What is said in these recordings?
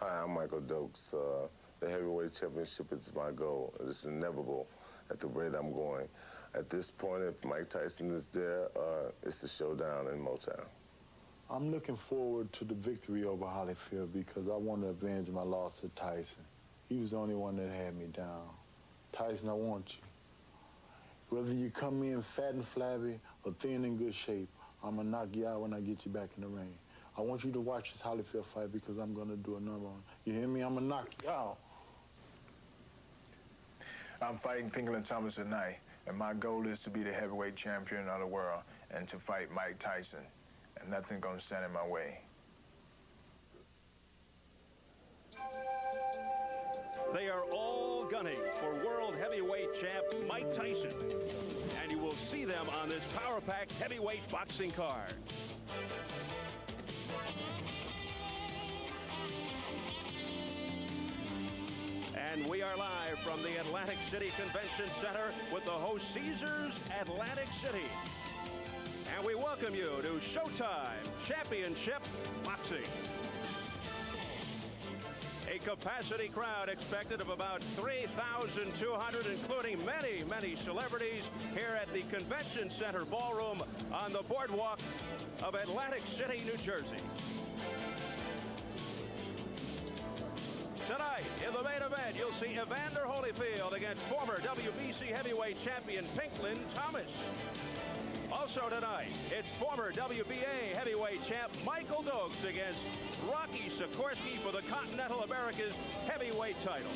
Hi, I'm Michael Dokes. The heavyweight championship is my goal. It's inevitable at the rate I'm going. At this point, if Mike Tyson is there, it's the showdown in Motown. I'm looking forward to the victory over Holyfield because I want to avenge my loss to Tyson. He was the only one that had me down. Tyson, I want you. Whether you come in fat and flabby or thin and good shape, I'm going to knock you out when I get you back in the ring. I want you to watch this Holyfield fight because I'm going to do a number on you. Hear me? I'm going to knock you out. I'm fighting Pinklon Thomas tonight, and my goal is to be the heavyweight champion of the world and to fight Mike Tyson. And nothing's going to stand in my way. They are all gunning for world heavyweight champ Mike Tyson. And you will see them on this power-packed heavyweight boxing card. And we are live from the Atlantic City Convention Center with the host Caesars Atlantic City. And we welcome you to Showtime Championship Boxing. A capacity crowd expected of about 3,200, including many, many celebrities here at the Convention Center Ballroom on the boardwalk of Atlantic City, New Jersey. Tonight, in the main event, you'll see Evander Holyfield against former WBC heavyweight champion Pinklon Thomas. Also tonight, it's former WBA heavyweight champ Michael Dokes against Rocky Sekorski for the Continental America's heavyweight title.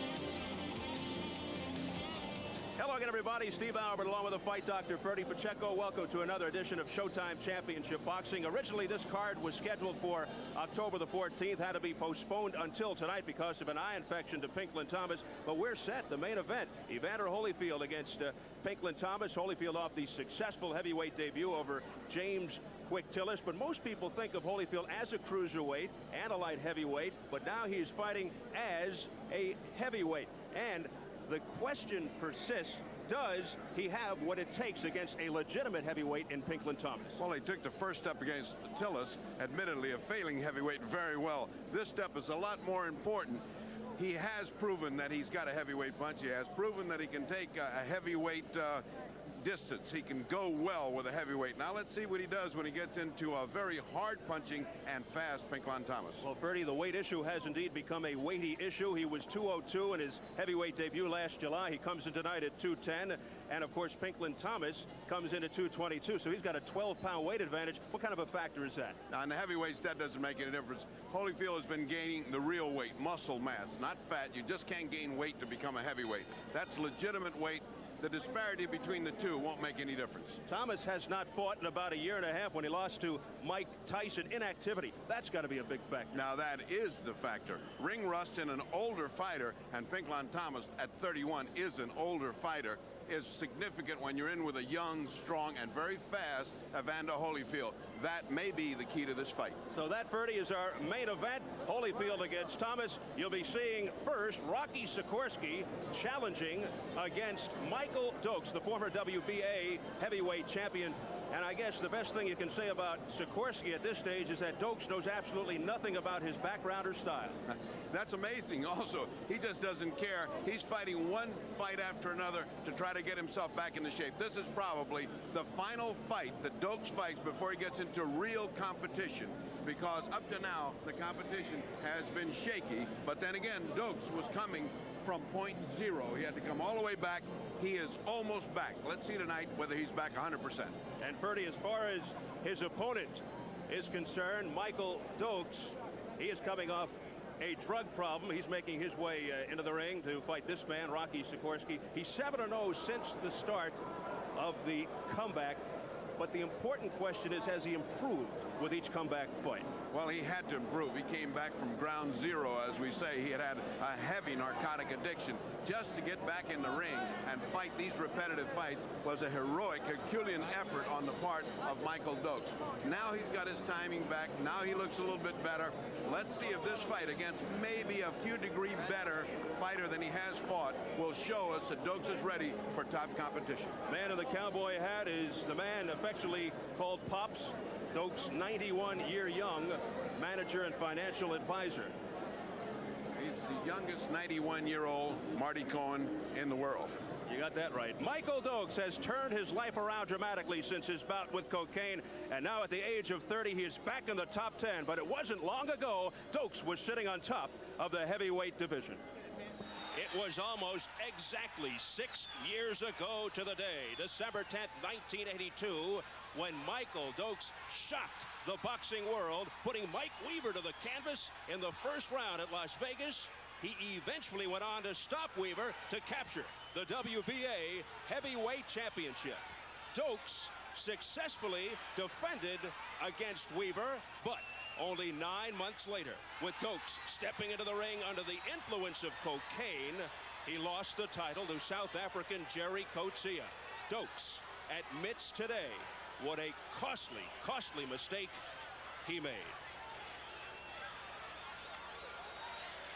Hello again, everybody. Steve Albert along with the fight doctor Ferdy Pacheco. Welcome to another edition of Showtime Championship Boxing. Originally, this card was scheduled for October the 14th. Had to be postponed until tonight because of an eye infection to Pinklon Thomas. But we're set. The main event, Evander Holyfield against Pinklon Thomas. Holyfield off the successful heavyweight debut over James Quick Tillis. But most people think of Holyfield as a cruiserweight and a light heavyweight. But now he's fighting as a heavyweight. And the question persists, does he have what it takes against a legitimate heavyweight in Pinklon Thomas? Well, he took the first step against Tillis, admittedly a failing heavyweight, very well. This step is a lot more important. He has proven that he's got a heavyweight punch. He has proven that he can take a heavyweight distance. He can go well with a heavyweight. Now let's see what he does when he gets into a very hard punching and fast Pinklon Thomas. Well, Ferdy, the weight issue has indeed become a weighty issue. He was 202 in his heavyweight debut last July. He comes in tonight at 210. And of course, Pinklon Thomas comes in at 222. So he's got a 12-pound weight advantage. What kind of a factor is that? Now in the heavyweights, that doesn't make any difference. Holyfield has been gaining the real weight, muscle mass, not fat. You just can't gain weight to become a heavyweight. That's legitimate weight. The disparity between the two won't make any difference. Thomas has not fought in about a year and a half when he lost to Mike Tyson. Inactivity. That's got to be a big factor. Now that is the factor. Ring rust in an older fighter, and Pinklon Thomas at 31 is an older fighter, is significant when you're in with a young, strong, and very fast Evander Holyfield. That may be the key to this fight. So that, Ferdy, is our main event. Holyfield against Thomas. You'll be seeing first Rocky Sekorski challenging against Michael Dokes, the former WBA heavyweight champion. And I guess the best thing you can say about Sekorski at this stage is that Dokes knows absolutely nothing about his background or style. That's amazing. Also, he just doesn't care. He's fighting one fight after another to try to get himself back into shape. This is probably the final fight that Dokes fights before he gets into real competition, because up to now, the competition has been shaky. But then again, Dokes was coming from point zero. He had to come all the way back. He is almost back. Let's see tonight whether he's back 100%. And Ferdy, as far as his opponent is concerned, Michael Dokes, he is coming off a drug problem. He's making his way into the ring to fight this man, Rocky Sekorski. He's 7-0 since the start of the comeback. But the important question is, has he improved with each comeback fight? Well, he had to improve. He came back from ground zero, as we say. He had had a heavy narcotic addiction. Just to get back in the ring and fight these repetitive fights was a heroic, Herculean effort on the part of Michael Dokes. Now he's got his timing back. Now he looks a little bit better. Let's see if this fight against maybe a few degree better fighter than he has fought will show us that Dokes is ready for top competition. Man in the cowboy hat is the man affectionately called Pops. Dokes, 91 year young, manager and financial advisor. He's the youngest 91-year-old Marty Cohen in the world. You got that right. Michael Dokes has turned his life around dramatically since his bout with cocaine, and now at the age of 30, he is back in the top 10. But it wasn't long ago Dokes was sitting on top of the heavyweight division. It was almost exactly 6 years ago to the day, December 10th, 1982, when Michael Dokes shocked the boxing world, putting Mike Weaver to the canvas in the first round at Las Vegas. He eventually went on to stop Weaver to capture the WBA heavyweight championship. Dokes successfully defended against Weaver, but only 9 months later, with Dokes stepping into the ring under the influence of cocaine, he lost the title to South African Jerry Coetzee. Dokes admits today what a costly mistake he made.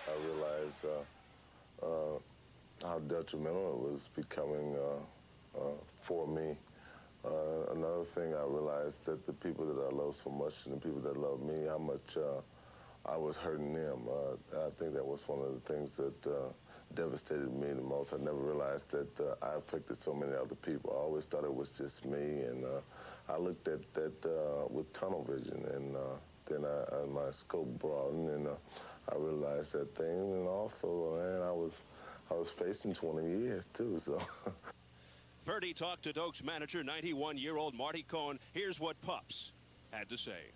I realized how detrimental it was becoming for me. Another thing I realized that the people that I love so much and the people that love me, how much I was hurting them. I think that was one of the things that devastated me the most. I never realized that I affected so many other people. I always thought it was just me, and I looked at that with tunnel vision, and then my scope broadened, and I realized that thing, and also, man, I was facing 20 years too, so. Verdi talked to Dokes' manager, 91-year-old Marty Cohen. Here's what Pops had to say.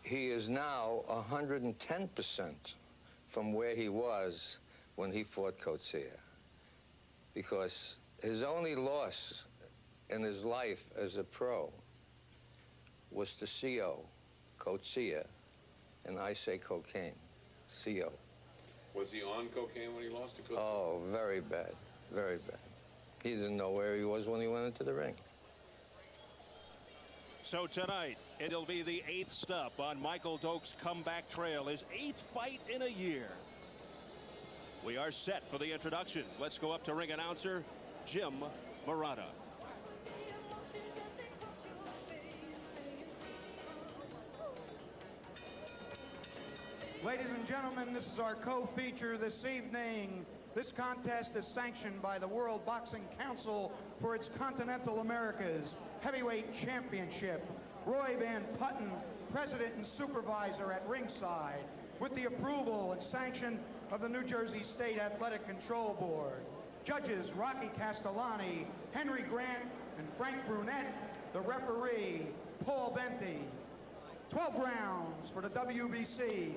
He is now 110% from where he was when he fought Coetzee, because his only loss in his life as a pro was to CO, Coetzee, and I say cocaine, CO. Was he on cocaine when he lost to Coetzee? Oh, very bad, very bad. He didn't know where he was when he went into the ring. So tonight, it'll be the 8th stop on Michael Dokes' comeback trail, his 8th fight in a year. We are set for the introduction. Let's go up to ring announcer Jim Murata. Ladies and gentlemen, this is our co-feature this evening. This contest is sanctioned by the World Boxing Council for its Continental Americas Heavyweight Championship. Roy Van Putten, president and supervisor at ringside, with the approval and sanction of the New Jersey State Athletic Control Board. Judges Rocky Castellani, Henry Grant, and Frank Brunette. The referee, Paul Benty. 12 rounds for the WBC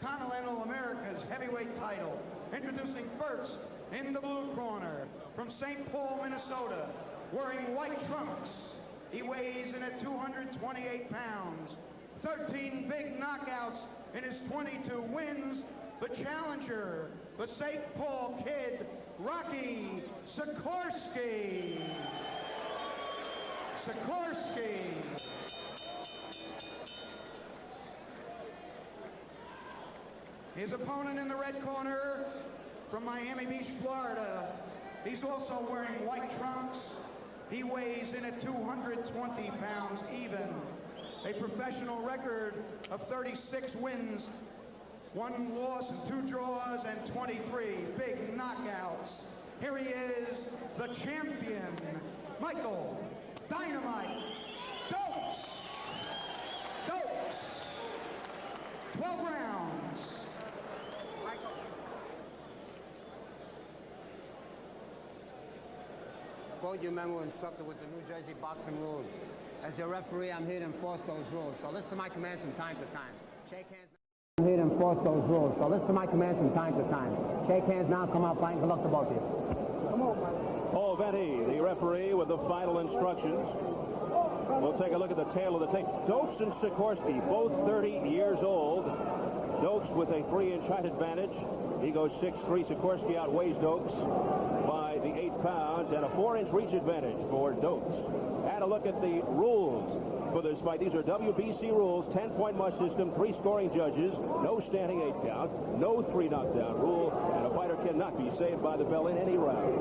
Continental America's heavyweight title. Introducing first, in the blue corner, from St. Paul, Minnesota, wearing white trunks. He weighs in at 228 pounds, 13 big knockouts in his 22 wins. The challenger, the St. Paul kid, Rocky Sekorski. Sekorski. His opponent in the red corner, from Miami Beach, Florida. He's also wearing white trunks. He weighs in at 220 pounds even. A professional record of 36 wins, 1 loss and 2 draws, and 23 big knockouts. Here he is, the champion, Michael Dynamite Dokes. Dokes. 12 rounds. Quote your memo instructed with the New Jersey boxing rules. As your referee, I'm here to enforce those rules. So listen to my commands from time to time. Shake hands. I'm here to enforce those rules. So listen to my commands from time to time. Shake hands now. Come out fighting. Good luck to both of you. Come on, Mike. Paul Benty, the referee, with the final instructions. We'll take a look at the tail of the tape. Dokes and Sekorski, both 30 years old. Dokes with a 3-inch height advantage. He goes 6'3". Sekorski outweighs Dokes by the 8 pounds, and a 4-inch reach advantage for Dokes. And a look at the rules for this fight. These are WBC rules, 10-point must system, 3 scoring judges, no standing 8 count, no 3 knockdown rule, and a fighter cannot be saved by the bell in any round.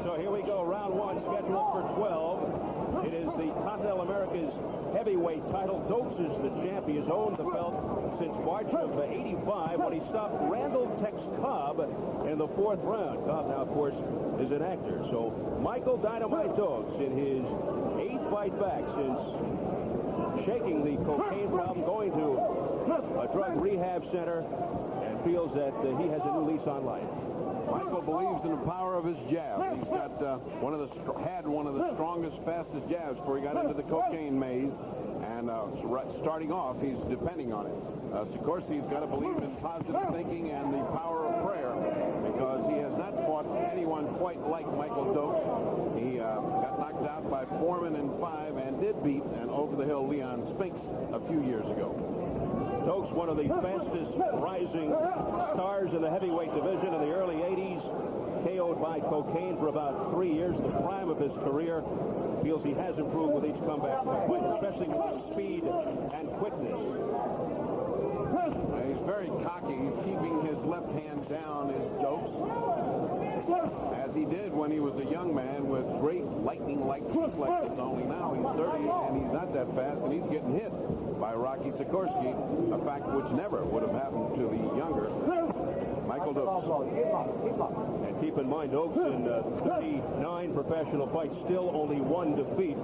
So here we go, round 1 scheduled for 12. It is the Continental America's heavyweight title. Dokes is the champ. He has owned the belt since March of '85 when he stopped Randall Tex Cobb in the 4th round. Cobb now, of course, is an actor. So Michael Dynamite Dokes in his 8th fight back since shaking the cocaine problem, going to a drug rehab center, and feels that he has a new lease on life. Michael believes in the power of his jab. He's got one of the strongest, fastest jabs before he got into the cocaine maze. And starting off, he's depending on it. Sekorski's got to believe in positive thinking and the power of prayer, because he has not fought anyone quite like Michael Dokes. He got knocked out by Foreman in 5 and did beat an over-the-hill Leon Spinks a few years ago. Dokes, one of the fastest rising stars in the heavyweight division in the early 80s, KO'd by cocaine for about 3 years, the prime of his career. Feels he has improved with each comeback fight, especially with his speed and quickness. He's very cocky. He's keeping his left hand down, is Dokes, as he did when he was a young man with great lightning-like reflexes. Only now he's 30 and he's not that fast, and he's getting hit by Rocky Sekorski, a fact which never would have happened to the younger Michael Dokes. And keep in mind, Dokes in 39 professional fights, still only 1 defeat.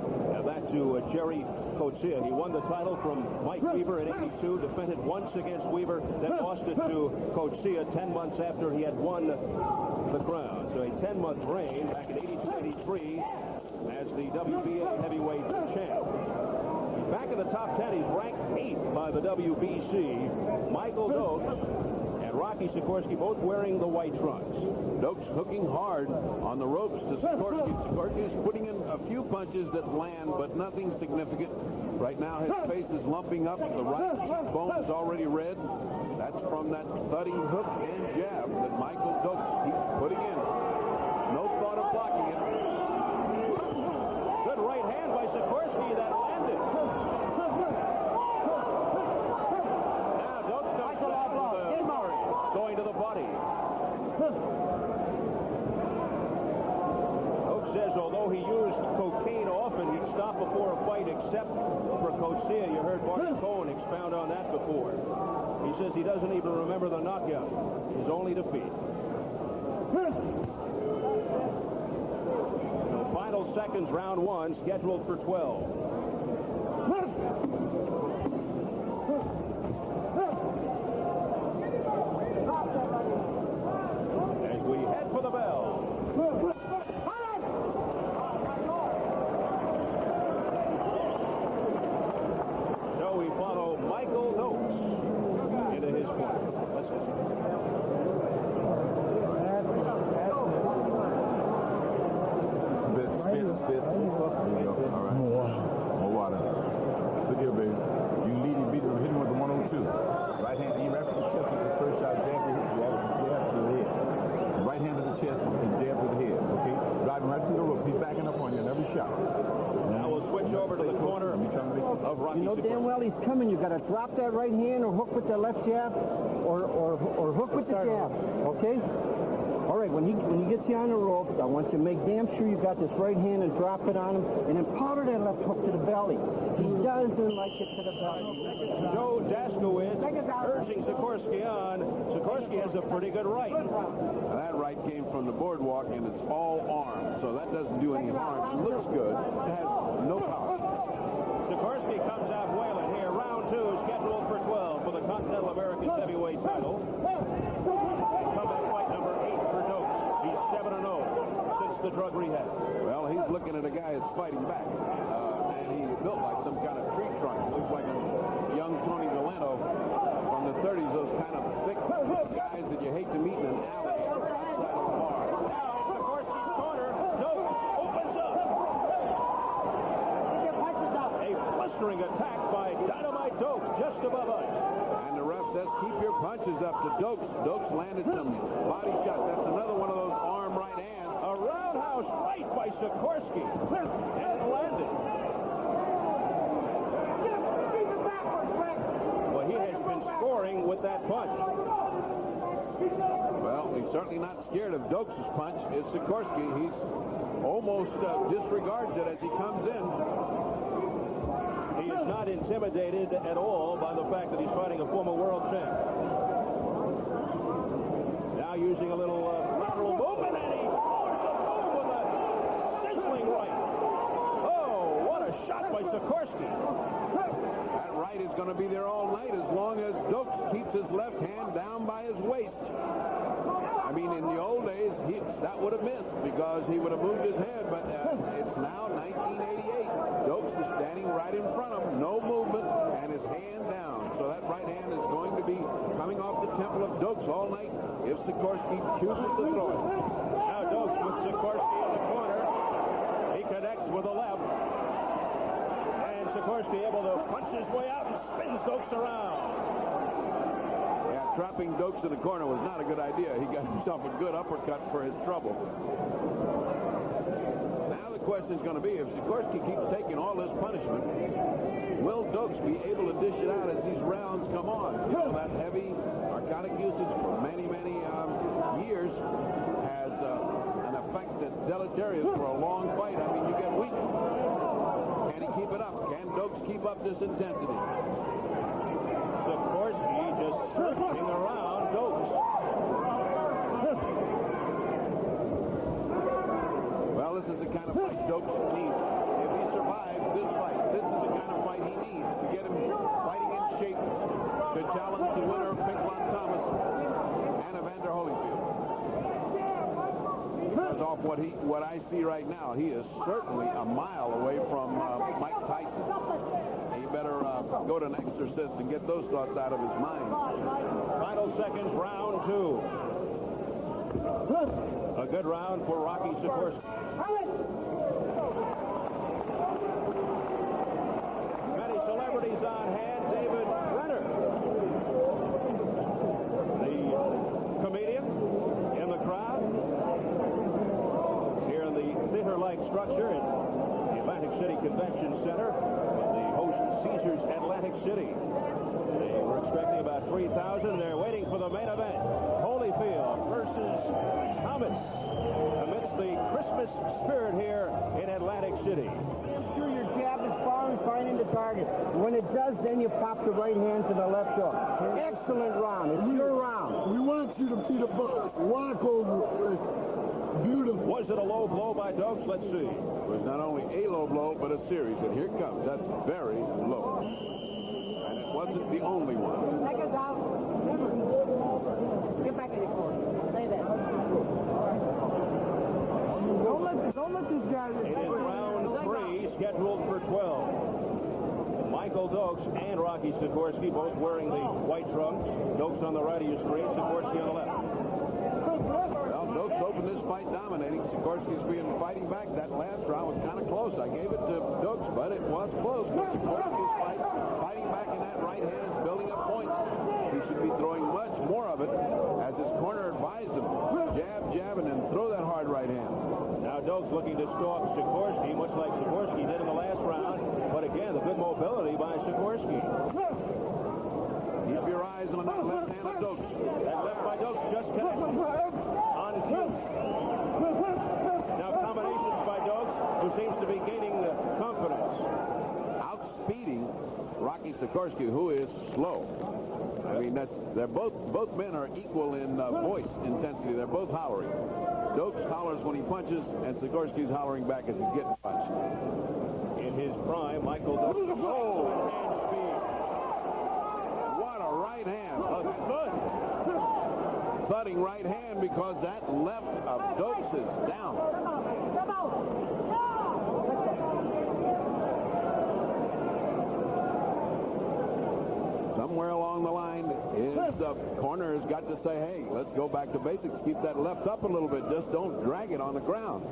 That to Jerry Coetzee. He won the title from Mike Weaver in '82, defended once against Weaver, then lost it to Coetzee 10 months after he had won the crown. So a 10-month reign back in '82-'83 as the WBA heavyweight champ. He's back in the top 10. He's ranked 8th by the WBC. Michael Dokes and Rocky Sekorski both wearing the white trunks. Dokes hooking hard on the ropes to Sekorski. Sekorski is putting in a few punches that land, but nothing significant. Right now, his face is lumping up. The right bone is already red. That's from that thudding hook and jab that Michael Dokes keeps putting in. No thought of blocking it. Good right hand by Sekorski that landed. Now Dokes comes back with a going to the body. Dokes says although he used cocaine often, he'd stop before a fight except for Coetzee. You heard Barty Cohen expound on that before. He says he doesn't even remember the knockout, his only defeat. The final seconds, round 1, scheduled for 12. As we head for the bell. So we follow Michael Dokes into his corner. Let's listen. Spit. There you go. All right. More water. Look here, baby. You lead him, beat him, hit him with the 102. Right hand, you right to the chest with the first shot, jab to the head. Right hand to the chest and jab to the head, okay? Driving right through the ropes. He's backing up on you in every shot. Now we'll switch over to the corner of Rocky. You know damn well he's coming. You got to drop that right hand or hook with the left jab or hook with the jab, okay? All right, when he gets you on the ropes, I want you to make damn sure you got this right hand and drop it on him, and then powder that left hook to the belly. He doesn't like it to the belly. Joe Daskowitz urging Sekorski on. Sekorski has a pretty good right. Now, that right came from the boardwalk, and it's all arm, so that doesn't do any harm. It looks good. It has no power. Sekorski comes out wailing here. Round 2 scheduled for 12 for the Continental American heavyweight title. Comeback fight number 8 for Dokes. He's 7-0 since the drug rehab. Well, he's looking at a guy that's fighting back, and he's built like some kind of tree trunk. Looks like a young Tony Galento from the 30s, those kind of thick guys that you hate to meet in an alley outside of a bar. Now in Sekorski's corner, Dokes opens up. A blistering attack by Dynamite Dokes just above us. And the ref says, keep your punches up to Dokes. Dokes landed some body shots. That's another one of those arm right hands. A roundhouse right by Sekorski. And it landed. Well, he has been scoring with that punch. Well, he's certainly not scared of Dokes' punch. Is Sekorski. He's almost disregards it as he comes in. He is not intimidated at all by the fact that he's fighting a former world champ. Now using a little lateral movement, and he powers it home with a sizzling right. Oh, what a shot by Sekorski. That right is going to be there all night as long as Dokes keeps his left hand down by his waist. I mean, in the old days, that would have missed because he would have moved his head, but it's now 1988. Dokes is standing right in front of him, no movement, and his hand down. So that right hand is going to be coming off the temple of Dokes all night if Sekorski chooses to throw it. Now Dokes with Sekorski in the corner. He connects with the left. And Sekorski able to punch his way out and spins Dokes around. Yeah, trapping Dokes in the corner was not a good idea. He got himself a good uppercut for his trouble. Now the question is going to be, if Sekorski keeps taking all this punishment, will Dokes be able to dish it out as these rounds come on? You know, that heavy narcotic usage for many, many years has an effect that's deleterious for a long fight. I mean, you get weak. Can he keep it up? Can Dokes keep up this intensity? Sekorski just searching around Dokes. Well, this is the kind of fight Dokes needs. If he survives this fight, this is the kind of fight he needs to get him fighting in shape to challenge the winner of Pinklon Thomas and Evander Holyfield. Because off what I see right now, he is certainly a mile away from Mike Tyson. And you better go to an exorcist and get those thoughts out of his mind. Final seconds, round 2. A good round for Rocky Sekorski. Many celebrities on hand. David Renner, the comedian, in the crowd here in the theater-like structure in the Atlantic City Convention Center in the host Caesars Atlantic City. They were expecting about 3,000. They're waiting for the main event. Holyfield versus Thomas amidst the Christmas spirit here in Atlantic City. Sure your jab is far and fine into target. When it does, then you pop the right hand to the left hook. Excellent round. It's your round. We want you to beat a walk over. Beautiful. Was it a low blow by Dokes? Let's see. It was not only a low blow, but a series. And here it comes. That's very low. And it wasn't the only one. Take us out. Get back in the corner. Stay there. Don't let this guy... It is round 3, scheduled for 12. Michael Dokes and Rocky Sekorski both wearing the white trunks. Dokes on the right of your screen, Sekorski on the left. Well, Dokes opened this fight dominating. Sekorski's been fighting back. That last round was kind of close. I gave it to Dokes, but it was close. But Sekorski's fighting back in that right hand is building up points. He should be throwing much more of it, as his corner advised him. Jab, jab, and then throw that hard right hand. Now Dokes looking to stalk Sekorski, much like Sekorski did in the last round. But again, the good mobility by Sekorski. Keep your eyes on that left hand of Dokes. That left by Dokes just connected. On cue. Now combinations by Dokes, who seems to be gaining confidence. Outspeeding Rocky Sekorski, who is slow. I mean, they're both men are equal in voice intensity. They're both hollering. Dokes hollers when he punches, and Sekorski's hollering back as he's getting punched. In his prime, Michael Dokes. Oh, hand speed. What a right hand. A thud. Thudding right hand because that left of Dokes is down. Somewhere along the line, his corner has got to say, hey, let's go back to basics. Keep that left up a little bit. Just don't drag it on the ground.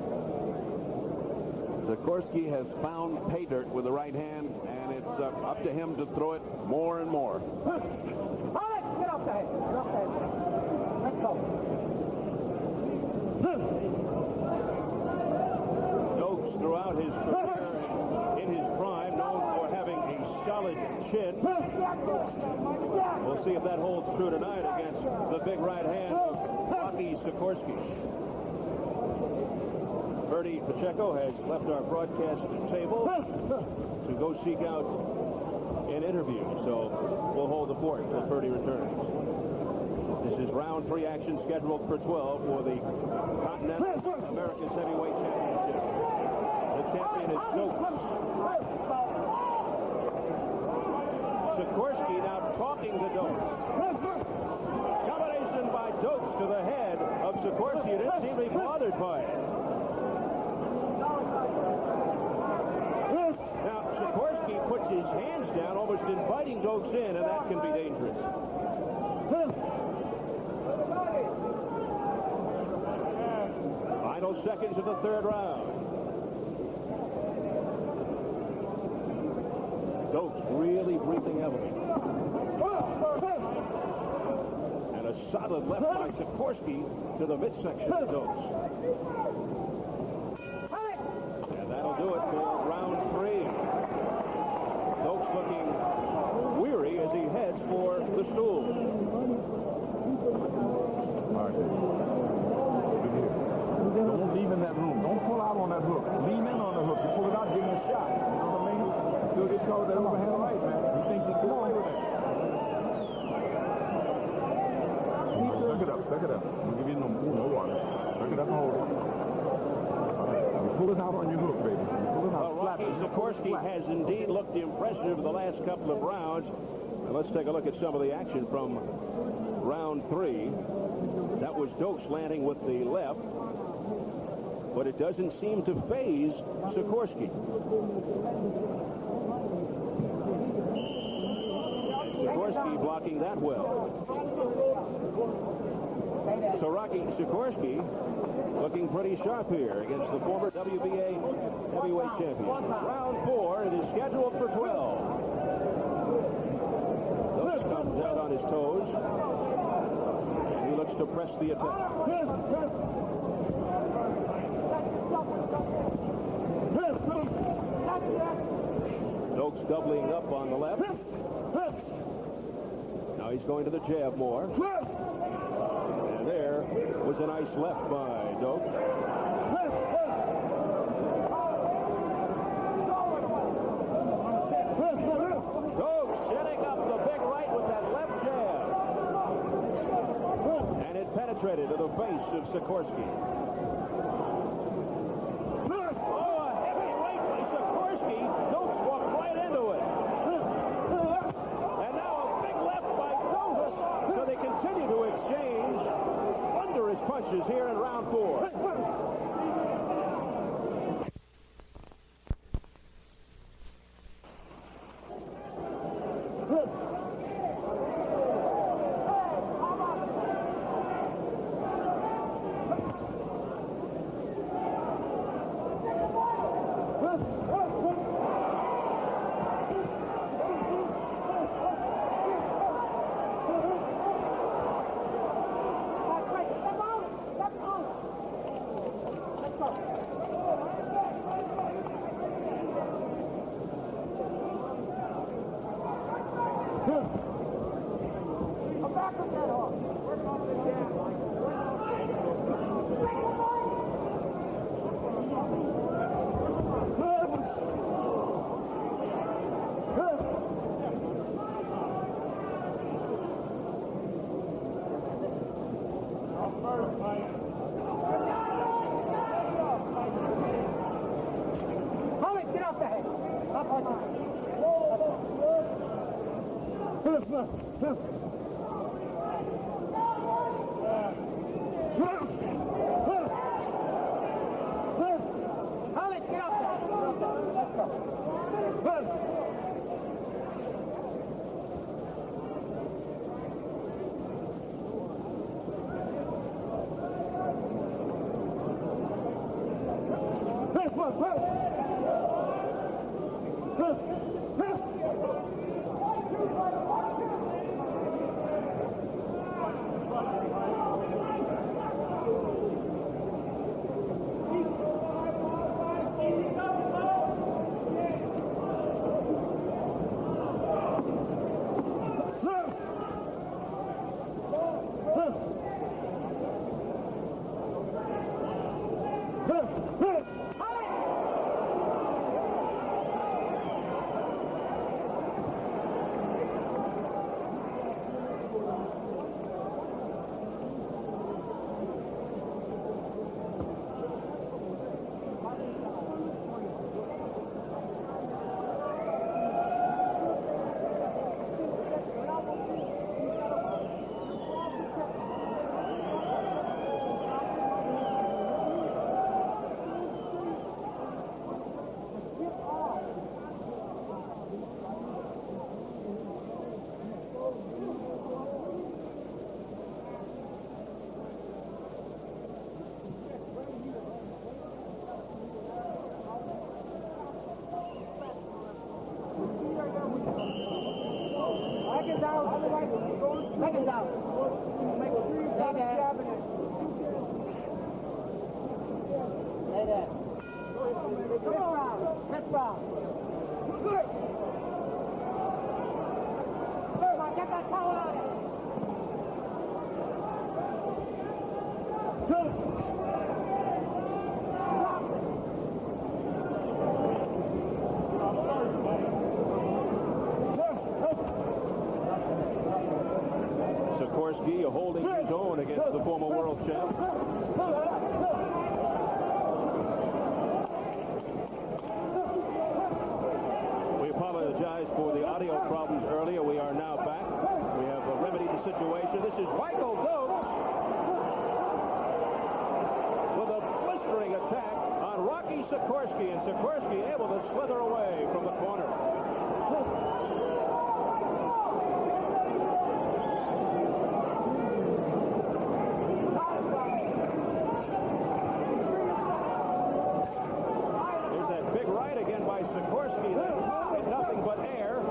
Sekorski has found pay dirt with the right hand, and it's up to him to throw it more and more. All right, get off the head. Get off the head. Let's go. Dokes throughout his career in his prime, known for having a solid chin. We'll We'll see if that holds true tonight against the big right hand of Rocky Sekorski. Bertie Pacheco has left our broadcast table to go seek out an interview. So we'll hold the fort until Bertie returns. This is round 3 action scheduled for 12 for the Continental America's Heavyweight Championship. The champion is Dokes. Sekorski now talking to Dokes. Combination by Dokes to the head of Sekorski. He didn't seem to be bothered by it. Now, Sekorski puts his hands down, almost inviting Dokes in, and that can be dangerous. Final seconds of the 3rd round. Dokes really breathing heavily. And a solid left by Sekorski to the midsection of Dokes. And that'll do it for round 3. Dokes looking weary as he heads for the stool. All right, don't leave in that room. Don't pull out on that hook. Lean in on the hook. You pull it out, give him a shot. You know what I mean? Still get called that overhand right, man. He thinks he can get away with it. Suck it up, suck it up. We'll give you no water. Suck it up and hold it. All right. You pull it out on your hook, baby. You pull it out, slap it. Sekorski has indeed looked impressive the last couple of rounds. And let's take a look at some of the action from round 3. That was Dokes landing with the left, but it doesn't seem to faze Sekorski. Sekorski blocking that well. So Rocky Sekorski looking pretty sharp here against the former WBA heavyweight champion. Round 4, it is scheduled for 12. Dokes comes out on his toes. And he looks to press the attack. Dokes doubling up on the left. Now he's going to the jab more. And there was a nice left by Dokes. Dokes setting up the big right with that left jab. And it penetrated to the face of Sekorski. Punches here in round 4. Seconds out. Stay there. Stay there. Come on. Next round. Come on, get that power out of it. Sekorski holding his own against the former world champ. We apologize for the audio problems earlier. We are now back. We have remedied the situation. This is Michael Dokes with a blistering attack on Rocky Sekorski, and Sekorski able to slither away from the corner. Sekorski, that's nothing but air.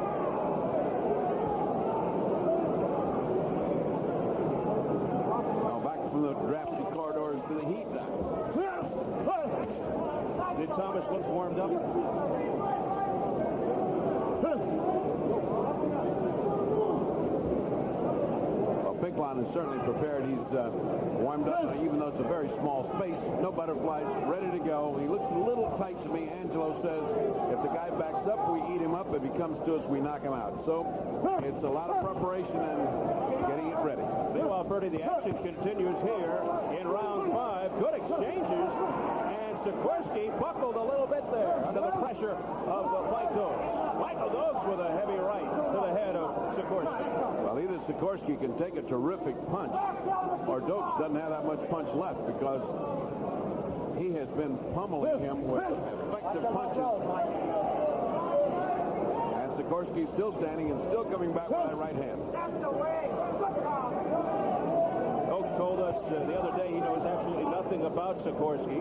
Now back from the drafty corridors to the heat now. Did Thomas look warmed up? Well, Pinklon is certainly prepared. He's warmed up, even though it's a very small space. No butterflies, ready to go. He looks a little tight to me. Angelo says if the guy backs up, we eat him up. If he comes to us, we knock him out. So it's a lot of preparation and getting it ready. Meanwhile, Ferdy, the action continues here in round 5. Good exchanges. And Sekorski buckled a little bit there under the pressure of Mike Dokes. Michael Dokes with a heavy right to the head of Sekorski. Well, either Sekorski can take a terrific punch, or Dokes doesn't have that much punch left because he has been pummeling him with effective punches. And Sekorski still standing and still coming back with that right hand. Dokes told us the other day he knows absolutely nothing about Sekorski.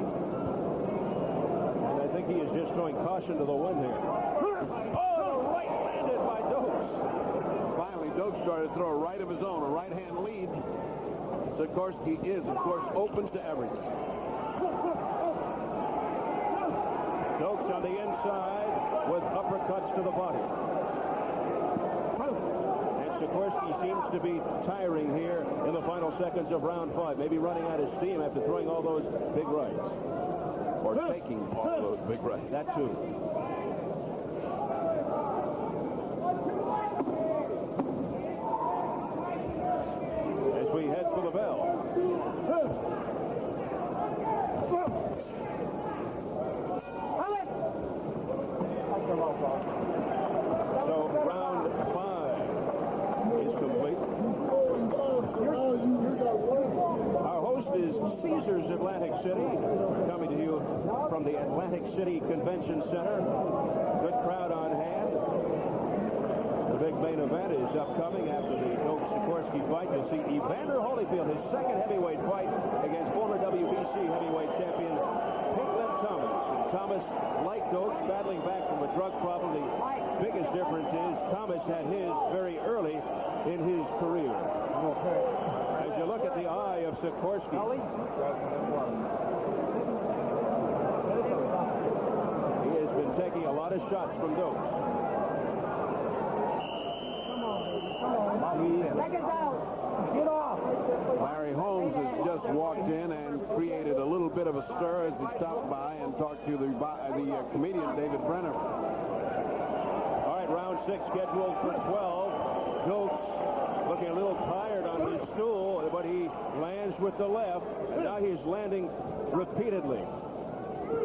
And I think he is just throwing caution to the wind here. Oh, right landed by Dokes. Finally, Dokes started to throw a right of his own, a right-hand lead. Sekorski is, of course, open to everything. Dokes on the inside with uppercuts to the body. And Sekorski seems to be tiring here in the final seconds of round 5. Maybe running out of steam after throwing all those big rights. Or taking all those big rights. That too. As we head for the bell. So round 5 is complete. Our host is Caesars Atlantic City, coming to you from the Atlantic City Convention Center. Good crowd on hand. The big main event is upcoming after the Dokes-Sekorski fight. You'll see Evander Holyfield, his second heavyweight fight against former WBC heavyweight champion Pinklon Thomas. And Thomas, like Dokes, battling back from a drug problem. The biggest difference is Thomas had his very early in his career. As you look at the eye of Sekorski, he has been taking a lot of shots from Dokes. Seconds out. Get off. Larry Holmes has just walked in and created a little bit bit of a stir as he stopped by and talked to the comedian David Brenner. All right, round 6 scheduled for 12. Dokes looking a little tired on his stool, but he lands with the left, and now he's landing repeatedly.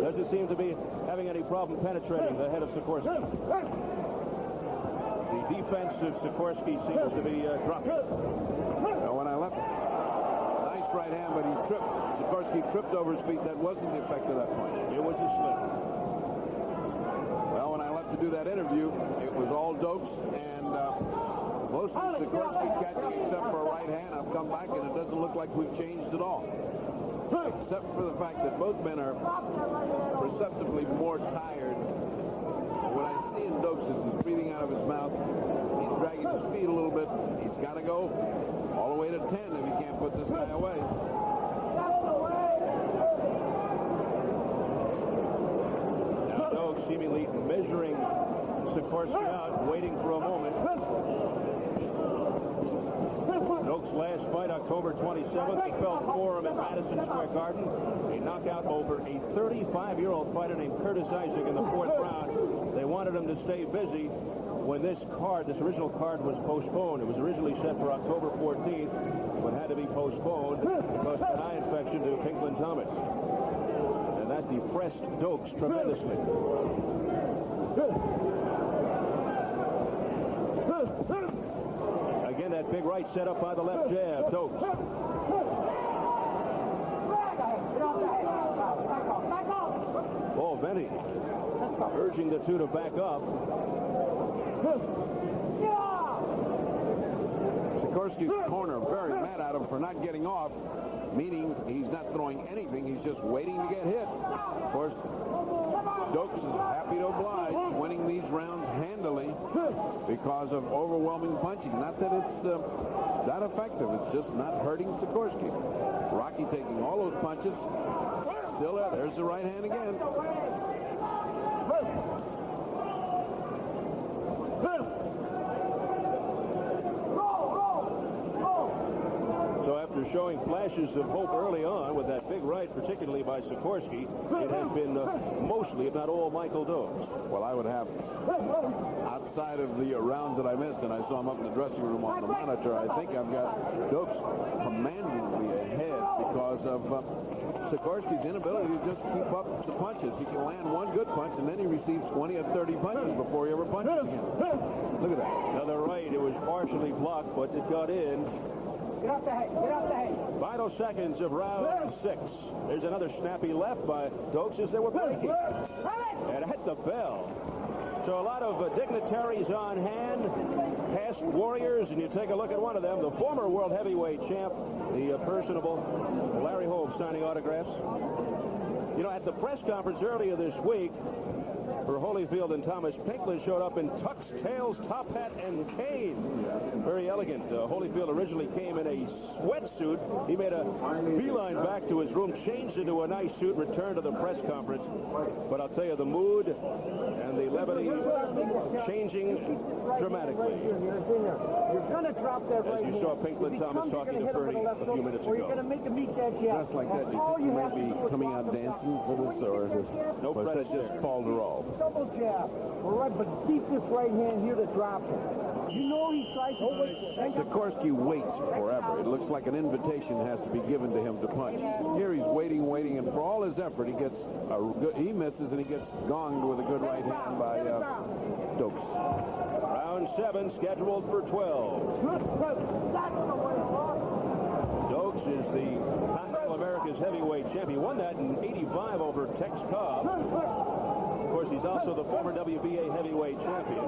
Doesn't seem to be having any problem penetrating the head of Sekorski. The defense of Sekorski seems to be dropping. Now, when I left, nice right hand, but he tripped. Sekorski tripped over his feet. That wasn't the effect of that punch. It was a slip. Well, when I left to do that interview, it was all Dokes, and mostly Sekorski catching except for a right hand. I've come back, and it doesn't look like we've changed at all. Except for the fact that both men are perceptibly more tired. What I see in Dokes is he's breathing out of his mouth. He's dragging his feet a little bit. He's got to go all the way to 10 if he can't put this guy away. Now Dokes seemingly measuring Sekorski out, waiting for a moment. Dokes' last fight, October 27th, he fell for him at Madison Square Garden. A knockout over a 35-year-old fighter named Curtis Isaac in the 4th round. They wanted him to stay busy when this original card was postponed. It was originally set for October 14th, but had to be postponed because of an eye infection to Pinklin Thomas. And that depressed Dokes tremendously. Again, that big right set up by the left jab. Dokes. Oh, Benny urging the two to back up. Sekorski's corner very mad at him for not getting off, meaning he's not throwing anything. He's just waiting to get hit. Of course, Dokes is happy to oblige, winning these rounds handily because of overwhelming punching. Not that it's that effective. It's just not hurting Sekorski. Rocky taking all those punches. Still there. There's the right hand again. So after showing flashes of hope early on with that big right, particularly by Sekorski, it has been mostly, if not all, Michael Dokes. Well, I would have, outside of the rounds that I missed, and I saw him up in the dressing room on the monitor, I think I've got Dokes commandingly ahead because of Sekorski's inability to just keep up the punches. He can land one good punch, and then he receives 20 or 30 punches before he ever punches again. Look at that. Another right. It was partially blocked, but it got in. Get off the head. Get off the head. Final seconds of round 6. There's another snappy left by Dokes as they were breaking. And at the bell. So a lot of dignitaries on hand, past warriors, and you take a look at one of them, the former world heavyweight champ, the personable Larry Hove, signing autographs. You know, at the press conference earlier this week for Holyfield and Thomas, Pinklin showed up in tux, tails, top hat, and cane. Very elegant. Holyfield originally came in a sweatsuit. He made a beeline back to his room, changed into a nice suit, returned to the press conference. But I'll tell you, the mood and the levity changing dramatically. You're going to drop that right As you saw Pinklin Thomas talking to Ferdy a few minutes ago. Or you're going to make him meet that jab. Just like that, do you think he might be coming out dancing for this, or is this, no was that just fall to roll? Double jab. All right, but keep this right hand here to drop him. You know he tries to... Sekorski waits forever. It looks like an invitation has to be given to him to punch. Here he's waiting, and for all his effort, he misses, and he gets gonged with a good right hand by Dokes. Round 7 scheduled for 12. Dokes is the Continental America's heavyweight champion. He won that in '85 over Tex Cobb. Of course, he's also the former WBA heavyweight champion.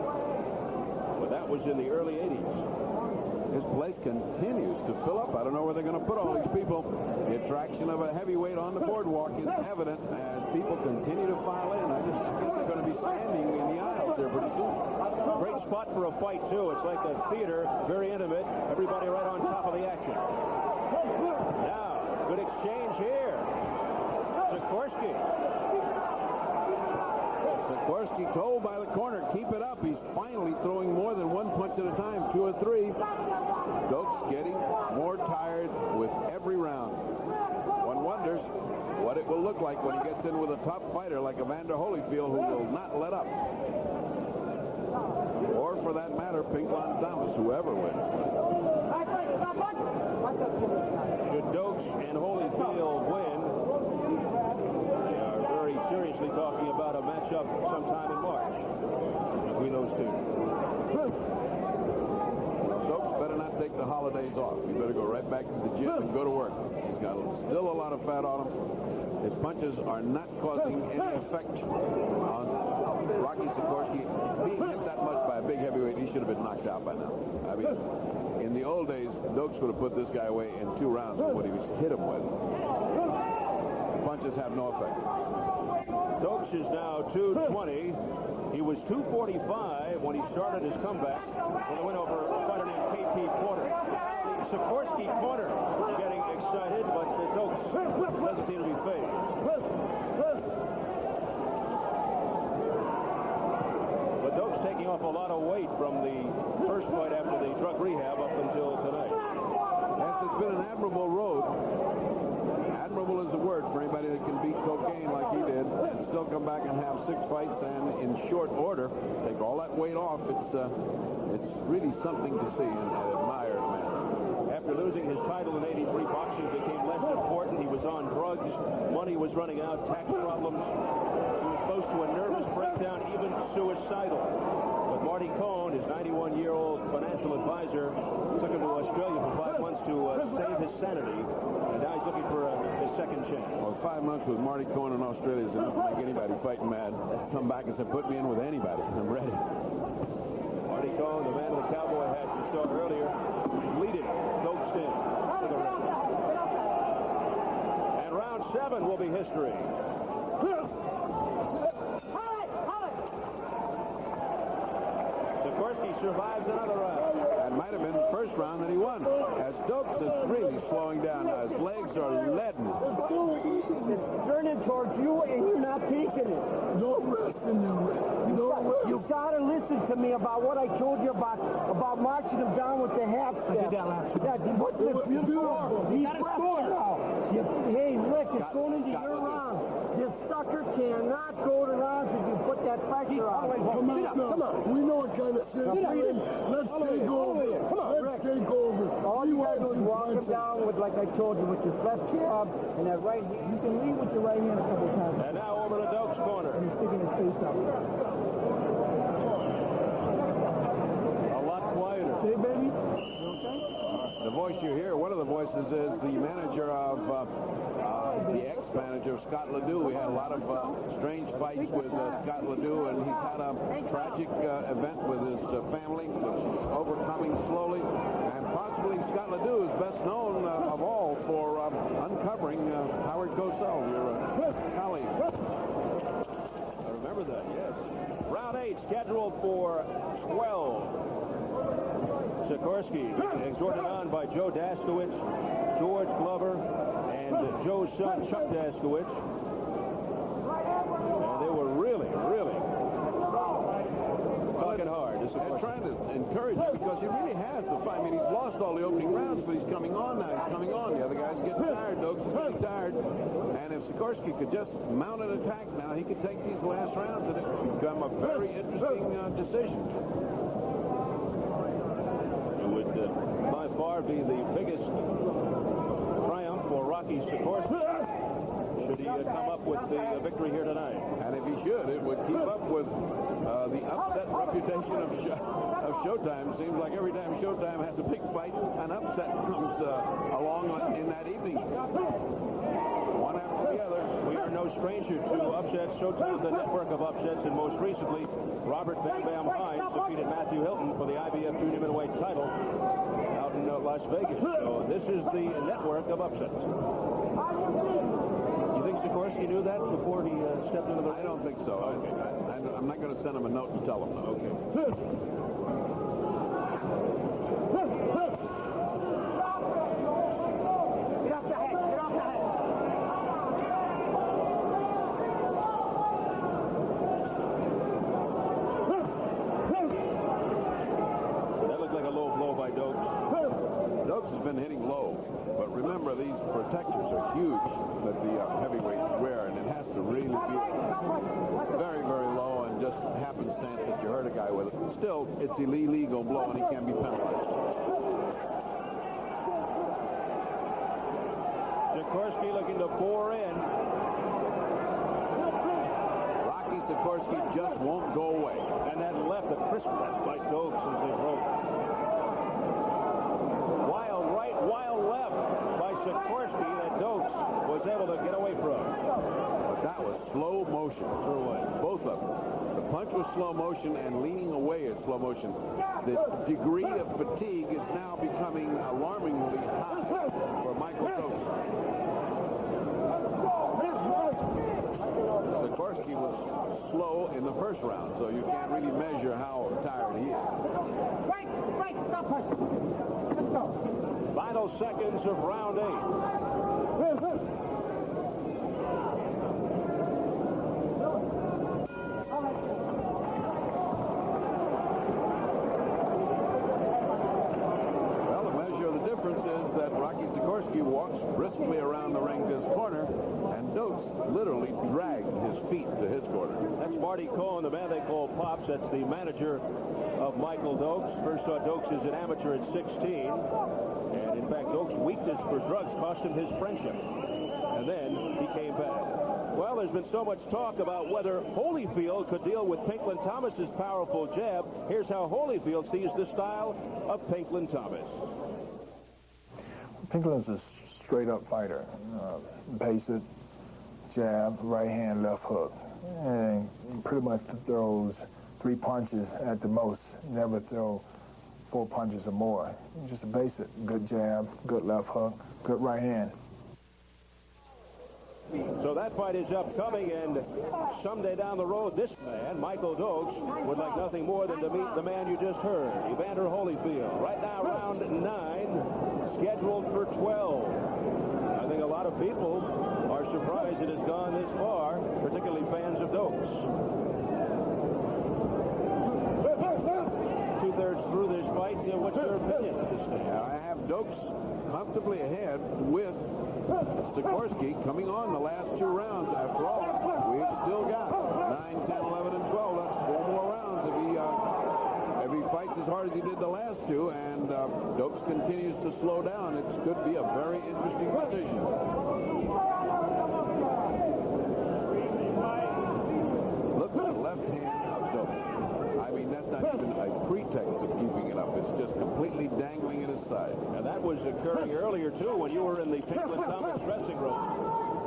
But that was in the early '80s. His place continues to fill up. I don't know where they're going to put all these people. The attraction of a heavyweight on the boardwalk is evident as people continue to file in. I just guess they're going to be standing in the aisles there pretty soon. Great spot for a fight, too. It's like a theater, very intimate. Everybody right on top of the action. Now, good exchange here. Sekorski. Sekorski told by the corner, keep it up. He's finally throwing more than one punch at a time, 2 or 3. Dokes getting more tired with every round. One wonders what it will look look like when he gets in with a top fighter like Evander Holyfield, who will not let up. Or, for that matter, Pinklon Thomas, whoever wins. Should Dokes and Holyfield win, they are very seriously talking about a matchup sometime in March between those two. Dokes better not take the holidays off. He better go right back to the gym and go to work. He's got still a lot of fat on him. His punches are not causing any effect on Rocky Sekorski. Being hit that much by a big heavyweight, he should have been knocked out by now. I mean, in the old days, Dokes would have put this guy away in 2 rounds with what he was hit him with. The punches have no effect. Dokes is now 220. He was 245 when he started his comeback with a win over a fighter named KT Porter. The Sekorski corner getting excited, but Dokes doesn't seem to be fazed. But Dokes taking off a lot of weight from the first fight after the drug rehab up until tonight. Yes, it's been an admirable road. Admirable is the word for anybody that can beat cocaine like he did and still come back and have 6 fights and in short order take all that weight off. It's really something to see and admire, man. After losing his title in '83, boxing became less important. He was on drugs. Money was running out. Tax problems. He was close to a nervous breakdown, even suicidal. But Marty Cohn, his 91-year-old financial advisor, took him to Australia for 5 months to save his sanity. And now he's looking for his second chance. Well, 5 months with Marty Cohn in Australia is enough to make anybody fighting mad. Come back and say, put me in with anybody. I'm ready. Marty Cohn, the man in the cowboy hat you saw earlier, leading Dokes in for the ring. And round 7 will be history. Sekorski survives another round. That might have been the first round that he won, as Dokes is really slowing down now. His legs are leaden. It's turning towards you, and you're not taking it. No rest in there. No rest. You gotta listen to me about what I told you about marching him down with the half step. I did that last week. Yeah, what's the beautiful? You gotta score now. Hey, Rick, it's going into your rounds. This sucker cannot go to rounds if you put that pressure on. Come on, come on. We know what kind of shit. Let's take over. Come on, Let's take over. All you gotta do is walk him down with, like I told you, with your left jab and that right hand. You can lead with your right hand a couple times. And now over to Dokes' corner. And he's sticking his face up. A lot quieter. Hey, baby. The voice you hear, one of the voices is the manager of the ex-manager of Scott Ledoux. We had a lot of strange fights with Scott Ledoux, and he's had a tragic event with his family, which is overcoming slowly. And possibly Scott Ledoux is best known of all for uncovering Howard Cosell, your colleague. I remember that, yes. Round 8 scheduled for 12. Sekorski exhorted on by Joe Daskowitz, George Glover, and Joe's son, Chuck Daskowitz. And they were really talking hard. They're trying to encourage him because he really has the fight. I mean, he's lost all the opening rounds, but he's coming on now. He's coming on. The other guy's getting tired. Dokes is getting tired. And if Sekorski could just mount an attack now, he could take these last rounds, and it could become a very interesting decision. Would by far be the biggest triumph for Rocky Sekorski should he come up with the victory here tonight. And if he should, it would keep up with the upset reputation of Showtime. Seems like every time Showtime has a big fight, an upset comes along in that evening. One after the other. We are no stranger to upsets. Showtime, the network of upsets, and most recently, Robert Bam Bam Hines defeated Matthew Hilton for the IBF junior middleweight title out in Las Vegas. So this is the network of upsets. You think Sekorski knew that before he stepped into the ring? I don't think so. Okay. I'm not going to send him a note and tell him. Okay. Dokes has been hitting low. But remember, these protectors are huge that the heavyweights wear, and it has to really be very, very low, and just happenstance that you hurt a guy with it. Still, it's an illegal blow, and he can be penalized. Sekorski looking to pour in. Rocky Sekorski just won't go away. And that left, a crisp left by Dokes as they broke. Wild right, wild left by Sekorski that Dokes was able to get away from. But that was slow motion. Sure was. Both of them. The punch was slow motion, and leaning away is slow motion. The degree of fatigue is now becoming alarmingly high for Michael Dokes. Sekorski was slow in the first round, so you can't really measure how tired he is. Right, stop punching. Let's go. Final seconds of round 8. Well, the measure of the difference is that Rocky Sekorski walks briskly around the ring to his corner, and Dokes literally dragged his feet to his corner. That's Marty Cohen, the man they call Pops. That's the manager of Michael Dokes. First saw Dokes as an amateur at 16. And in fact, Dokes' weakness for drugs cost him his friendship. And then he came back. Well, there's been so much talk about whether Holyfield could deal with Pinklin Thomas's powerful jab. Here's how Holyfield sees the style of Pinklin Thomas. Pinklin's a straight-up fighter. Basic jab, right hand, left hook. And he pretty much throws 3 punches at the most. Never throw 4 punches or more. Just a basic. Good jab, good left hook, good right hand. So that fight is upcoming, and someday down the road, this man, Michael Dokes, would like nothing more than to meet the man you just heard, Evander Holyfield. Right now, round 9, scheduled for 12. I think a lot of people are surprised it has gone this far, particularly fans of Dokes. 2/3 through this fight, what's your opinion at this stage? I have Dokes comfortably ahead with Sekorski coming on the last 2 rounds. After all, we've still got 9, 10, 11, and 12. That's 4 more rounds if he fights as hard as he did the last 2, and Dokes continues to slow down. It could be a very interesting decision. Look at the left hand of Dokes. I mean, that's not even a pretext of keeping it up. It's just completely dangling at his side. And that was occurring earlier, too, when you were in the Pinklin Thomas dressing room.